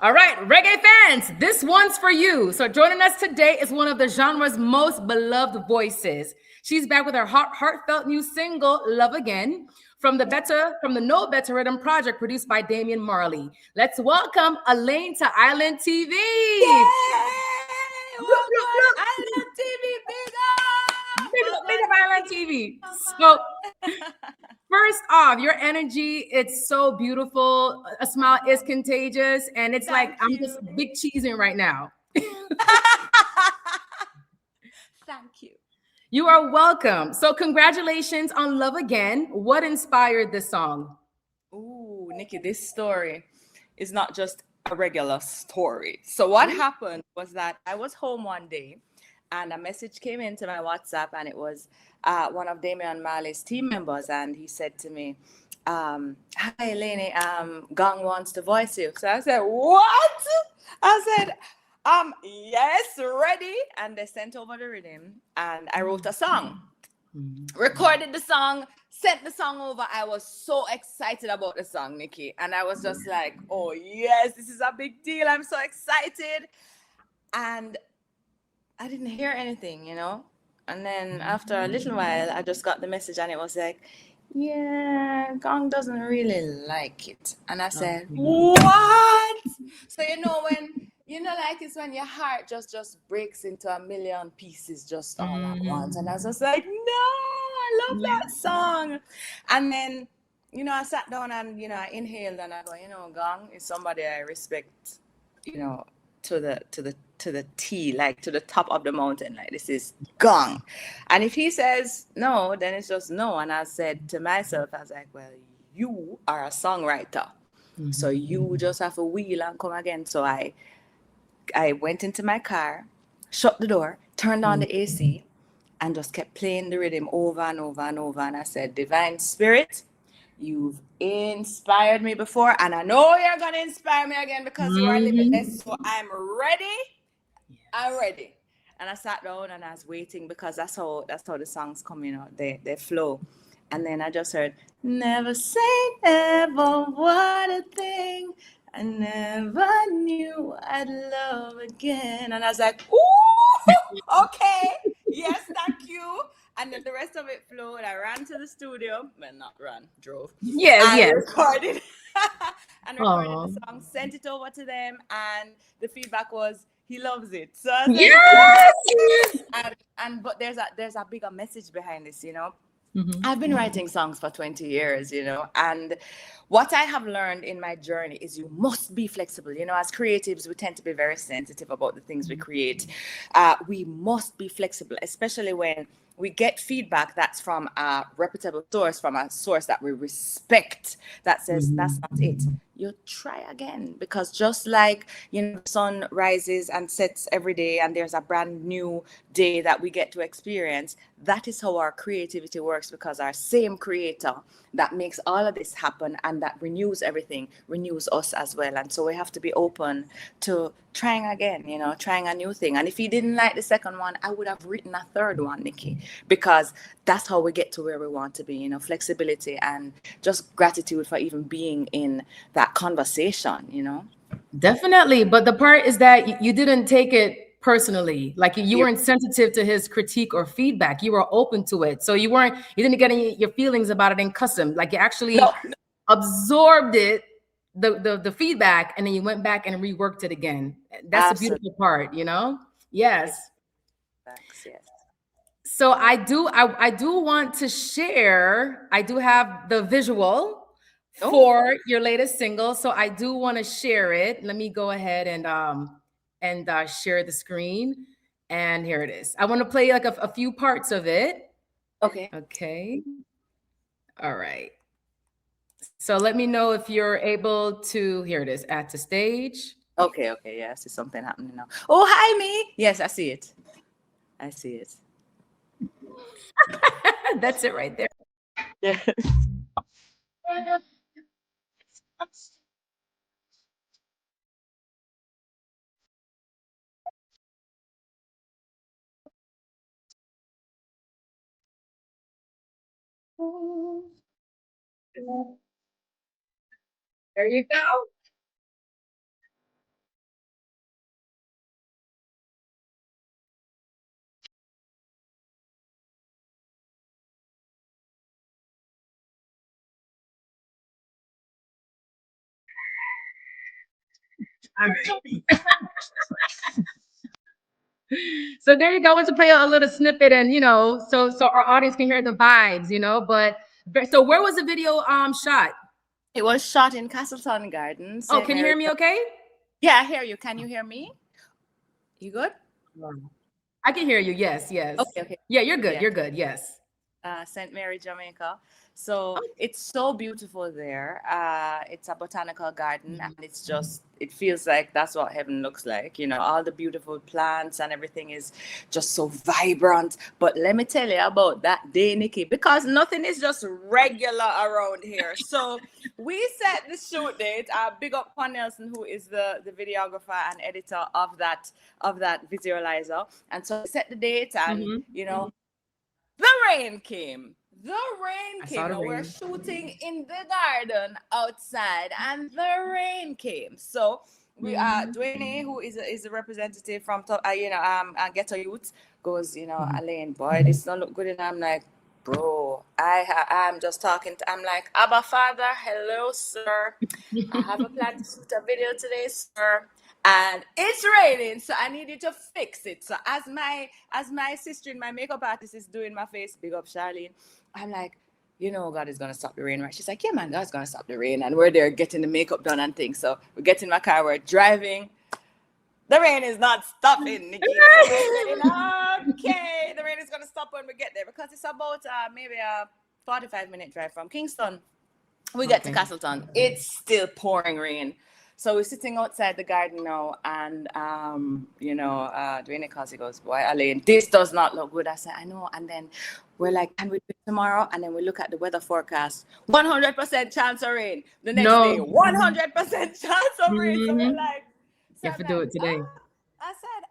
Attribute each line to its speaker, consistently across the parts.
Speaker 1: All right, reggae fans, this one's for you. So joining us today is one of the genre's most beloved voices. She's back with her heartfelt new single, Love Again, from the No Better Rhythm project produced by Damian Marley. Let's welcome Alaine to Island TV.
Speaker 2: Yay! Welcome, Island TV, big up!
Speaker 1: Big up Island TV. So first off, your energy, it's so beautiful. A smile is contagious. And it's like, I'm just big cheesing right now.
Speaker 2: Thank you.
Speaker 1: You are welcome. So congratulations on Love Again. What inspired this song?
Speaker 2: Ooh, Nikki, this story is not just a regular story. So what happened was that I was home one day and a message came into my WhatsApp, and it was one of Damian Marley's team members, and he said to me, hi Alaine, Gang wants to voice you. So I said, what? I said, yes, ready. And they sent over the rhythm and I wrote a song, recorded the song, sent the song over. I was so excited about the song, Nikki. And I was just like, oh yes, this is a big deal. I'm so excited. And I didn't hear anything, And then after a little while, I just got the message and it was like, yeah, Gong doesn't really like it. And I said, what? So, when, like it's when your heart just breaks into a million pieces just all at once. And I was just like, no, I love that song. And then, I sat down and, I inhaled and I go, Gong is somebody I respect, to the T, like to the top of the mountain, like this is Gong. And if he says no, then it's just no. And I said to myself, I was like, well, you are a songwriter, so you just have to wheel and come again. So I went into my car, shut the door, turned on the AC, and just kept playing the rhythm over and over and over. And I said, Divine Spirit, you've inspired me before, and I know you're going to inspire me again because you are limitless. So I'm ready. I'm ready. And I sat down and I was waiting because that's how the songs come, they flow. And then I just heard, never say never, what a thing. I never knew I'd love again. And I was like, ooh, okay. Yes, thank you. And then the rest of it flowed. I ran to the studio. Well, not ran, drove.
Speaker 1: Yes.
Speaker 2: Recorded the song, sent it over to them, and the feedback was, he loves it. So I was like, yes! But there's a bigger message behind this, I've been writing songs for 20 years, and what I have learned in my journey is you must be flexible. As creatives, we tend to be very sensitive about the things we create. We must be flexible, especially when we get feedback that's from a reputable source, from a source that we respect, that says that's not it. You try again, because just like the sun rises and sets every day and there's a brand new day that we get to experience, that is how our creativity works, because our same creator that makes all of this happen and that renews everything renews us as well. And so we have to be open to trying again, trying a new thing. And if he didn't like the second one, I would have written a third one, Nikki, because that's how we get to where we want to be, flexibility and just gratitude for even being in that conversation.
Speaker 1: Definitely. But the part is that you didn't take it personally. Like you weren't sensitive to his critique or feedback. You were open to it. So you didn't get your feelings about it and cuss him. Like you actually absorbed it, the feedback, and then you went back and reworked it again. That's the beautiful part, Yes.
Speaker 2: Thanks, yes.
Speaker 1: So I do want to share, I do have the visual for your latest single. So I do want to share it. Let me go ahead and share the screen. And here it is. I want to play like a few parts of it. Okay. All right. So let me know if you're able to, here it is, add to stage.
Speaker 2: Okay. Yeah, I see something happening now. Oh, hi, me. Yes, I see it.
Speaker 1: That's it right there.
Speaker 2: Yes.
Speaker 1: There you go. So there you go. I want to play a little snippet, and so our audience can hear the vibes, But so where was the video shot?
Speaker 2: It was shot in Castleton Gardens.
Speaker 1: Oh, can you hear me? Okay.
Speaker 2: Yeah, I hear you. Can you hear me? You good?
Speaker 1: I can hear you. Yes. Yes.
Speaker 2: Okay.
Speaker 1: Yeah, you're good.
Speaker 2: Yeah.
Speaker 1: You're good. Yes.
Speaker 2: St. Mary, Jamaica. So it's so beautiful there. It's a botanical garden, and it feels like that's what heaven looks like. All the beautiful plants and everything is just so vibrant. But let me tell you about that day, Nikki, because nothing is just regular around here. So we set the shoot date. Big up Juan Nelson, who is the videographer and editor of that visualizer. And so we set the date, and the rain came. Now we're shooting in the garden outside, and the rain came. So we Dwayne, who is a representative from Ghetto Youths, goes, Alaine, boy, this don't look good. And I'm like, bro, I'm just talking to, I'm like, Abba Father, hello, sir. I have a plan to shoot a video today, sir. And it's raining, so I need you to fix it. So as my sister and my makeup artist is doing my face, big up Charlene, I'm like, God is gonna stop the rain, right? She's like, yeah, man, God's gonna stop the rain. And we're there getting the makeup done and things. So we get in my car, we're driving. The rain is not stopping, Nikki. Okay, the rain is gonna stop when we get there, because it's about maybe a 45-minute drive from Kingston. We get to Castleton. It's still pouring rain. So we're sitting outside the garden now, and Dwayne Kasi goes, boy, Alaine, this does not look good. I said, I know. And then we're like, can we do it tomorrow? And then we look at the weather forecast, 100% chance of rain. The next day, 100% chance of rain. So we're like,
Speaker 1: you have to do it today.
Speaker 2: I said,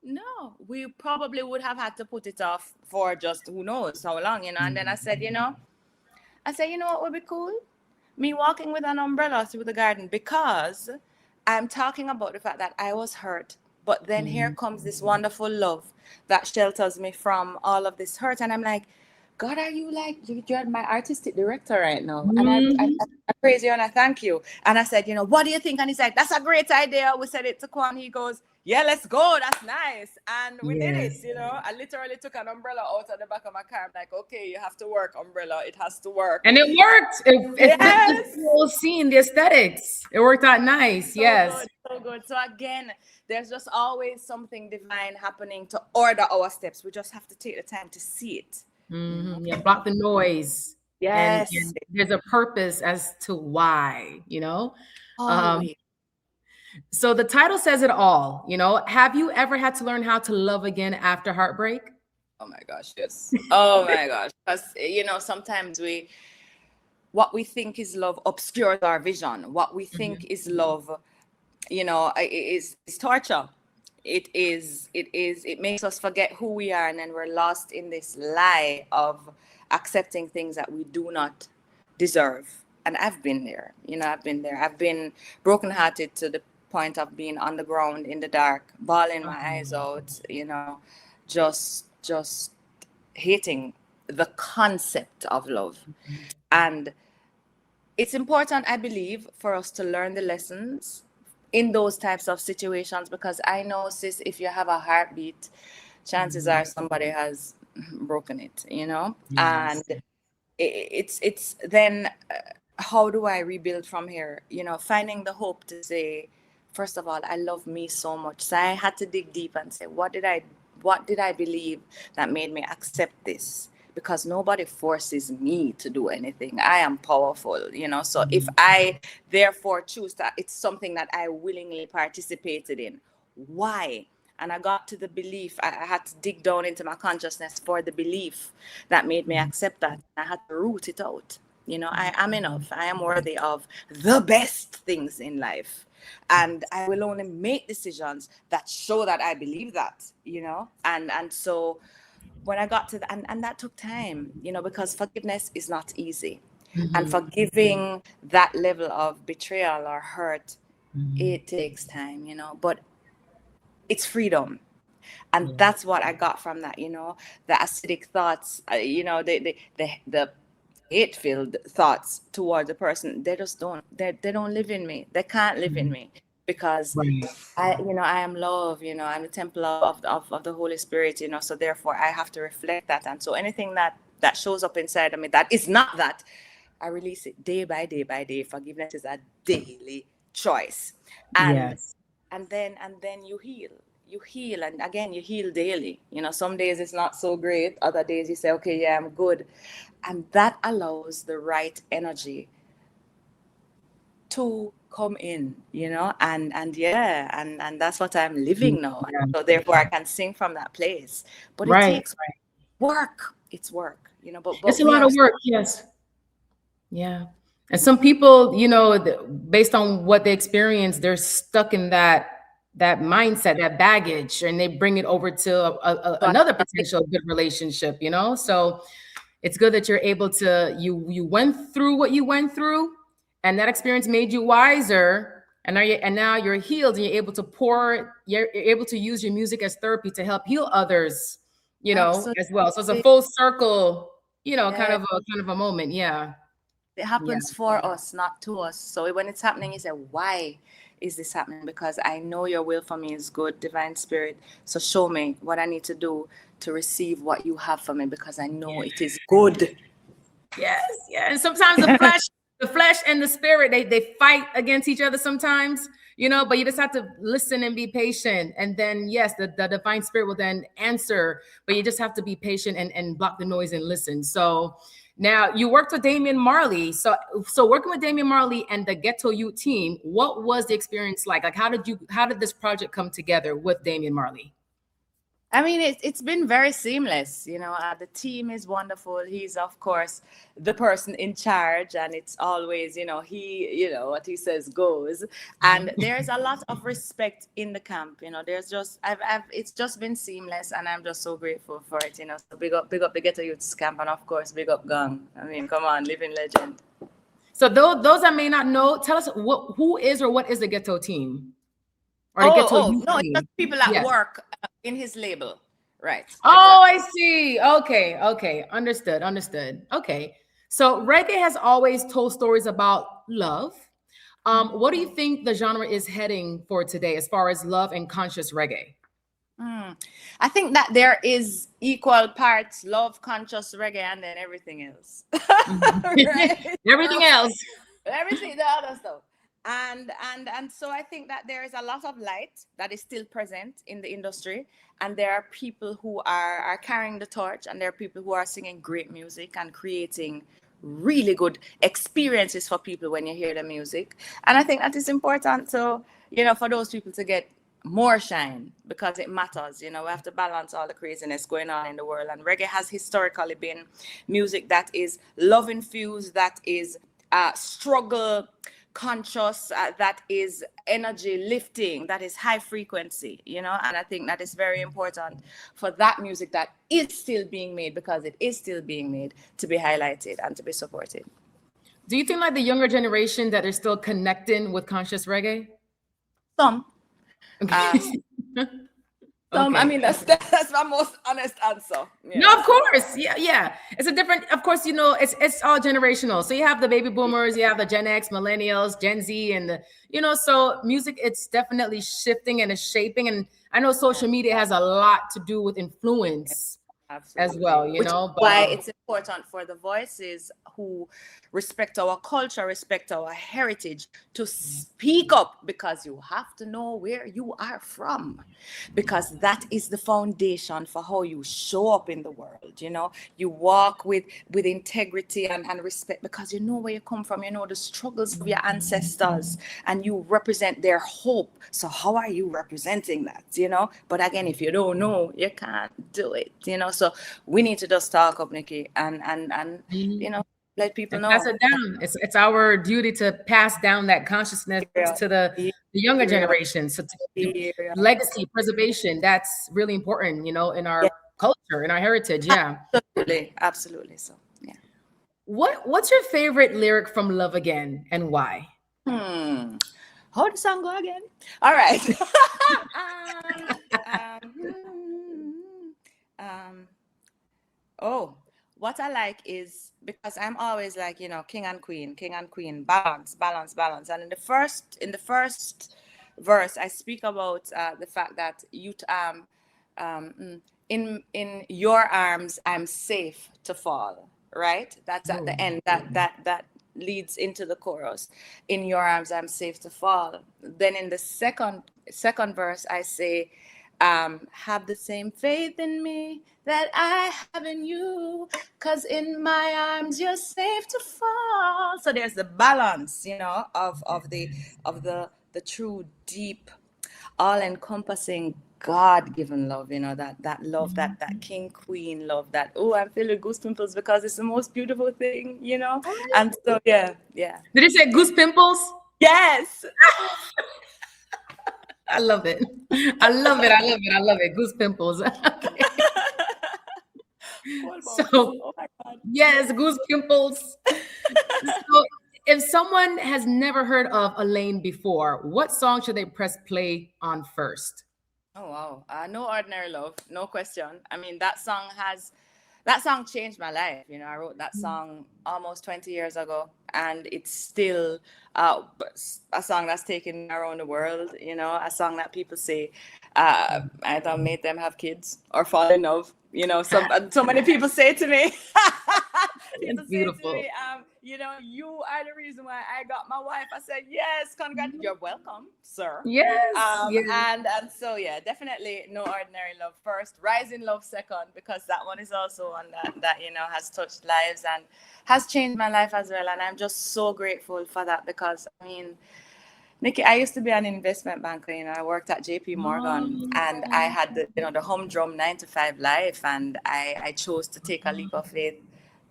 Speaker 2: no, we probably would have had to put it off for just who knows how long, And then I said, what would be cool? Me walking with an umbrella through the garden, because I'm talking about the fact that I was hurt, but then here comes this wonderful love that shelters me from all of this hurt. And I'm like, God, are you like, you're my artistic director right now? And I praise you and I thank you. And I said, what do you think? And he's like, that's a great idea. We said it to Kwan. He goes, yeah, let's go. That's nice. And we did it, I literally took an umbrella out of the back of my car. I'm like, okay, you have to work, umbrella. It has to work.
Speaker 1: And it worked. It fit the whole scene, the aesthetics. It worked out nice.
Speaker 2: So good. So again, there's just always something divine happening to order our steps. We just have to take the time to see it.
Speaker 1: Yeah, block the noise.
Speaker 2: Yes.
Speaker 1: And there's a purpose as to why, So the title says it all, Have you ever had to learn how to love again after heartbreak?
Speaker 2: Oh my gosh, yes. Oh my gosh. Because, sometimes what we think is love obscures our vision. What we think is love, is torture. It makes us forget who we are, and then we're lost in this lie of accepting things that we do not deserve. And I've been there, I've been brokenhearted to the point of being on the ground in the dark, bawling my eyes out, just hating the concept of love. And it's important, I believe, for us to learn the lessons in those types of situations, because I know, sis, if you have a heartbeat, chances are somebody has broken it, and it's then how do I rebuild from here? Finding the hope to say, first of all, I love me so much. So I had to dig deep and say, what did I believe that made me accept this? Because nobody forces me to do anything. I am powerful, So if I therefore choose that, it's something that I willingly participated in. Why? And I got to the belief, I had to dig down into my consciousness for the belief that made me accept that. I had to root it out. I am enough. I am worthy of the best things in life. And I will only make decisions that show that I believe that, and so when I got to that, and that took time, because forgiveness is not easy. And forgiving that level of betrayal or hurt, it takes time, but it's freedom. And that's what I got from that, the acidic thoughts, the hate-filled thoughts towards the person, they just don't live in me. They can't live in me. because
Speaker 1: Right.
Speaker 2: I am love, I'm the temple of the Holy Spirit, so therefore I have to reflect that. And so anything that shows up inside of me that is not that, I release it day by day by day. Forgiveness is a daily choice. And
Speaker 1: Yes.
Speaker 2: and then you heal, and again you heal daily. Some days it's not so great, other days you say, okay, yeah, I'm good. And that allows the right energy to come in, and yeah, and that's what I'm living now.
Speaker 1: Yeah.
Speaker 2: So therefore I can sing from that place. But it
Speaker 1: Right.
Speaker 2: takes work. It's work, but
Speaker 1: It's a
Speaker 2: we
Speaker 1: lot
Speaker 2: are
Speaker 1: of work. Yes. Yeah. And some people, based on what they experience, they're stuck in that mindset, that baggage, and they bring it over to another potential good relationship, So it's good that you're able to you went through what you went through, and that experience made you wiser. And now you're healed, and you're able to use your music as therapy to help heal others,
Speaker 2: absolutely.
Speaker 1: as well. So it's a full circle, kind
Speaker 2: Yeah,
Speaker 1: of a moment. Yeah.
Speaker 2: it
Speaker 1: Yeah.
Speaker 2: happens for us, not to us. So when it's happening, you say, why is this happening? Because I know your will for me is good, divine spirit. So show me what I need to do to receive what you have for me, because I know it is good.
Speaker 1: Yes, yeah. And sometimes the flesh and the spirit, they fight against each other sometimes, but you just have to listen and be patient. And then yes, the divine spirit will then answer, but you just have to be patient and block the noise and listen. So now you worked with Damian Marley. So working with Damian Marley and the Ghetto Youth team, what was the experience like? Like how did this project come together with Damian Marley?
Speaker 2: I mean, it's been very seamless. The team is wonderful. He's, of course, the person in charge, and it's always, what he says goes. And there's a lot of respect in the camp. There's just, it's just been seamless, and I'm just so grateful for it. So big up the Ghetto Youths camp, and of course, big up Gang. I mean, come on, living legend.
Speaker 1: So those that may not know, tell us who is or what is the Ghetto team? Or the Ghetto Youth
Speaker 2: No, it's just
Speaker 1: team?
Speaker 2: people that
Speaker 1: Yes.
Speaker 2: work in his label. Right.
Speaker 1: Oh,
Speaker 2: Exactly.
Speaker 1: I see. Okay. Understood. Okay. So reggae has always told stories about love. What do you think the genre is heading for today as far as love and conscious reggae?
Speaker 2: I think that there is equal parts love, conscious reggae, and then everything else. Right?
Speaker 1: Everything else.
Speaker 2: Everything, the other stuff. And so I think that there is a lot of light that is still present in the industry, and there are people who are carrying the torch, and there are people who are singing great music and creating really good experiences for people when you hear the music. And I think that is important to, for those people to get more shine, because it matters. We have to balance all the craziness going on in the world, and reggae has historically been music that is love infused, that is struggle conscious, that is energy lifting, that is high frequency, and I think that is very important for that music that is still being made, because it is still being made, to be highlighted and to be supported.
Speaker 1: Do you think like the younger generation that are still connecting with conscious reggae?
Speaker 2: Some
Speaker 1: Okay.
Speaker 2: I mean, that's my most honest answer.
Speaker 1: No, of course. Yeah. It's a different, of course, it's all generational. So you have the baby boomers, you have the Gen X, millennials, Gen Z, and so music, it's definitely shifting and it's shaping. And I know social media has a lot to do with influence as
Speaker 2: Absolutely.
Speaker 1: well,
Speaker 2: Which is
Speaker 1: but
Speaker 2: why it's important for the voices who respect our culture, respect our heritage, to speak up, because you have to know where you are from, because that is the foundation for how you show up in the world. You walk with integrity and respect, because you know where you come from, you know the struggles of your ancestors, and you represent their hope. So how are you representing that? But again, if you don't know, you can't do it. So we need to just talk up, Nikki, and let people
Speaker 1: and
Speaker 2: know.
Speaker 1: pass it down. It's our duty to pass down that consciousness to the younger generation. So legacy preservation, that's really important, in our culture, in our heritage. Yeah.
Speaker 2: Absolutely. So yeah.
Speaker 1: What's your favorite lyric from Love Again and why?
Speaker 2: How the song go again? All right. Oh, what I like is, because I'm always like, king and queen, balance. And in the first verse, I speak about the fact that in your arms I'm safe to fall. Right? That's at the end. That leads into the chorus. In your arms I'm safe to fall. Then in the second verse, I say, have the same faith in me that I have in you, because in my arms you're safe to fall. So there's the balance, of the true deep, all-encompassing God-given love, that love, that king queen love, that, oh, I'm feeling goose pimples because it's the most beautiful thing, and so yeah.
Speaker 1: Did you say goose pimples?
Speaker 2: Yes.
Speaker 1: I love it. I love it. I love it. I love it. Goose pimples. Okay. So,
Speaker 2: Oh my God.
Speaker 1: yes, goose pimples. So, if someone has never heard of Alaine before, what song should they press play on first?
Speaker 2: Oh wow. No Ordinary Love, no question. I mean, that song changed my life. I wrote that song almost 20 years ago, and it's still a song that's taken around the world. A song that people say either made them have kids or fall in love. So many people say to me,
Speaker 1: It's beautiful.
Speaker 2: you are the reason why I got my wife. I said, yes, congrats. You're welcome, sir.
Speaker 1: Yes. Yes.
Speaker 2: And so, yeah, definitely No Ordinary Love first, Rising Love second, because that one is also one that has touched lives and has changed my life as well. And I'm just so grateful for that, because, I mean, Nikki, I used to be an investment banker. I worked at JP Morgan, and I had the humdrum 9-to-5 life, and I chose to take a leap of faith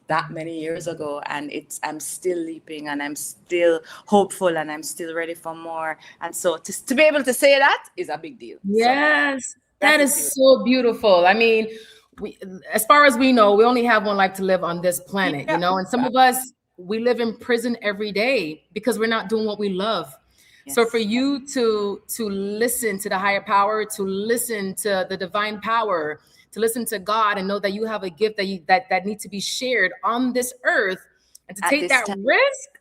Speaker 2: that many years ago, and I'm still leaping, and I'm still hopeful, and I'm still ready for more. And so to be able to say that is a big deal.
Speaker 1: Yes.
Speaker 2: So,
Speaker 1: that is so beautiful. I mean, as far as we know, we only have one life to live on this planet,
Speaker 2: Yeah.
Speaker 1: and some of us, we live in prison every day because we're not doing what we love.
Speaker 2: Yes.
Speaker 1: So for you to listen to the higher power, to listen to the divine power, to listen to God, and know that you have a gift that needs to be shared on this earth, and to take that risk.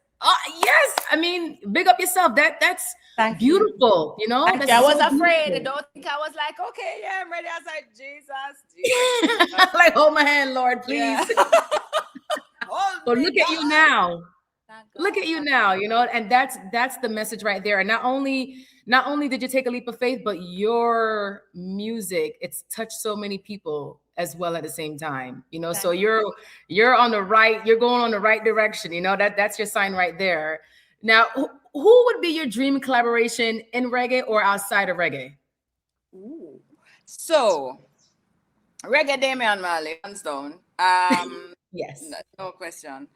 Speaker 1: Yes, I mean, big up yourself. That's beautiful. That's
Speaker 2: I was
Speaker 1: so
Speaker 2: afraid.
Speaker 1: beautiful.
Speaker 2: Don't think I was like, okay, yeah, I'm ready. I was like, Jesus.
Speaker 1: Like, hold my hand, Lord, please.
Speaker 2: Yeah.
Speaker 1: But look at you now. Look at you now, and that's the message right there. And not only did you take a leap of faith, but your music, it's touched so many people as well at the same time. So you're on the right, you're going on the right direction. That's your sign right there. Now, who would be your dream collaboration in reggae or outside of reggae?
Speaker 2: Ooh. So, reggae, Damian Marley, hands down.
Speaker 1: Yes,
Speaker 2: no question.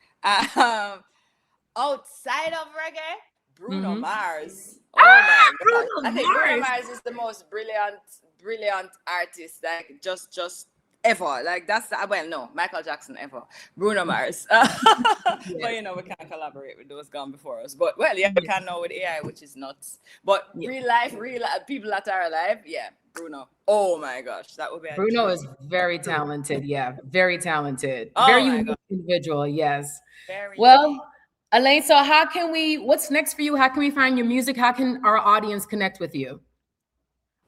Speaker 2: Outside of reggae, Bruno Mars. Oh my God! I think Bruno Mars is the most brilliant artist, like just ever. Like Michael Jackson ever. Bruno Mars. Yes. But we can't collaborate with those gone before us. But we can now with AI, which is nuts. But real life people that are alive, Bruno. Oh my gosh, that would be.
Speaker 1: Bruno is very talented. Yeah, very talented. Very unique individual. Yes.
Speaker 2: Very.
Speaker 1: Well, Alaine, so what's next for you? How can we find your music? How can our audience connect with you?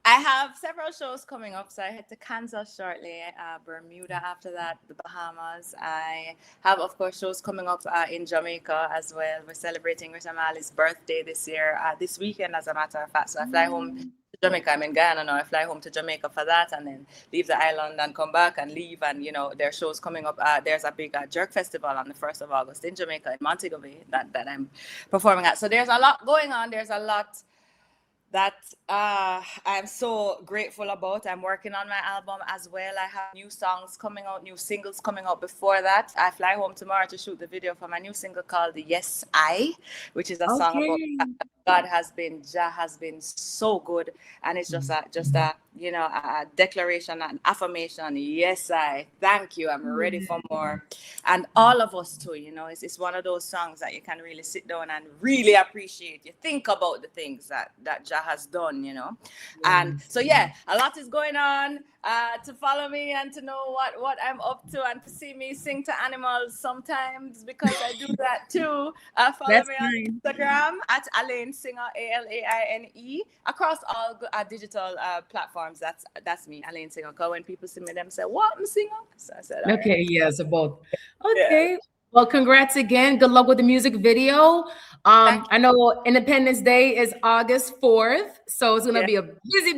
Speaker 2: I have several shows coming up. So I head to Kansas shortly, Bermuda after that, the Bahamas. I have, of course, shows coming up in Jamaica as well. We're celebrating Rita Marley's birthday this year, this weekend, as a matter of fact. So I fly home to Jamaica. I'm in Guyana now. I fly home to Jamaica for that, and then leave the island and come back and leave. And, there are shows coming up. There's a big Jerk Festival on the 1st of August in Jamaica, in Montego Bay, that I'm performing at. So there's a lot going on. There's a lot that I'm so grateful about. I'm working on my album as well. I have new songs coming out, new singles coming out before that. I fly home tomorrow to shoot the video for my new single called Yes I, which is a song about God has been so good, and it's just a declaration, an affirmation. Yes, I thank you. I'm ready for more, and all of us too. It's one of those songs that you can really sit down and really appreciate. You think about the things that Jah has done, you know. And so yeah, a lot is going on. To follow me and to know what I'm up to and to see me sing to animals sometimes, because I do that too. Follow me on Instagram at Alaine Singer, Alaine, across all digital platforms. That's me, Alaine Singer. Because when people see me, them say, "What, I'm singer?" So I said,
Speaker 1: okay,
Speaker 2: right.
Speaker 1: yeah, so both. Okay. Yeah. Well, congrats again. Good luck with the music video. I know Independence Day is August 4th, so it's gonna be a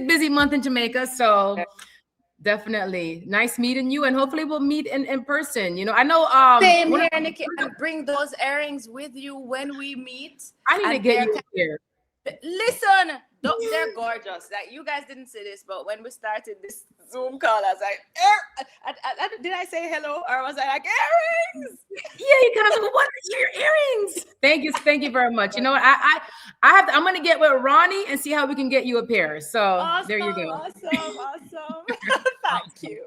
Speaker 1: busy month in Jamaica. So definitely nice meeting you, and hopefully we'll meet in person. You know, I know
Speaker 2: Same here, Nikki, and bring those earrings with you when we meet.
Speaker 1: I need to get you here.
Speaker 2: Listen, they're gorgeous. Like, you guys didn't see this, but when we started this Zoom call, I was like, did I say hello, or was I like, earrings?
Speaker 1: Yeah, you kind of like, what are your earrings? Thank you very much. You know what? I'm gonna get with Ronnie and see how we can get you a pair. So
Speaker 2: awesome,
Speaker 1: there you go.
Speaker 2: Awesome. Thank you.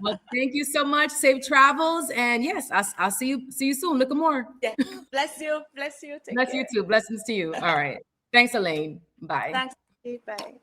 Speaker 1: Well, thank you so much. Safe travels, and yes, I'll see you soon. Look more.
Speaker 2: Yeah. Bless you. Take
Speaker 1: Bless
Speaker 2: care.
Speaker 1: you too. Blessings to you. All right. Thanks, Alaine. Bye.
Speaker 2: Thanks. Bye.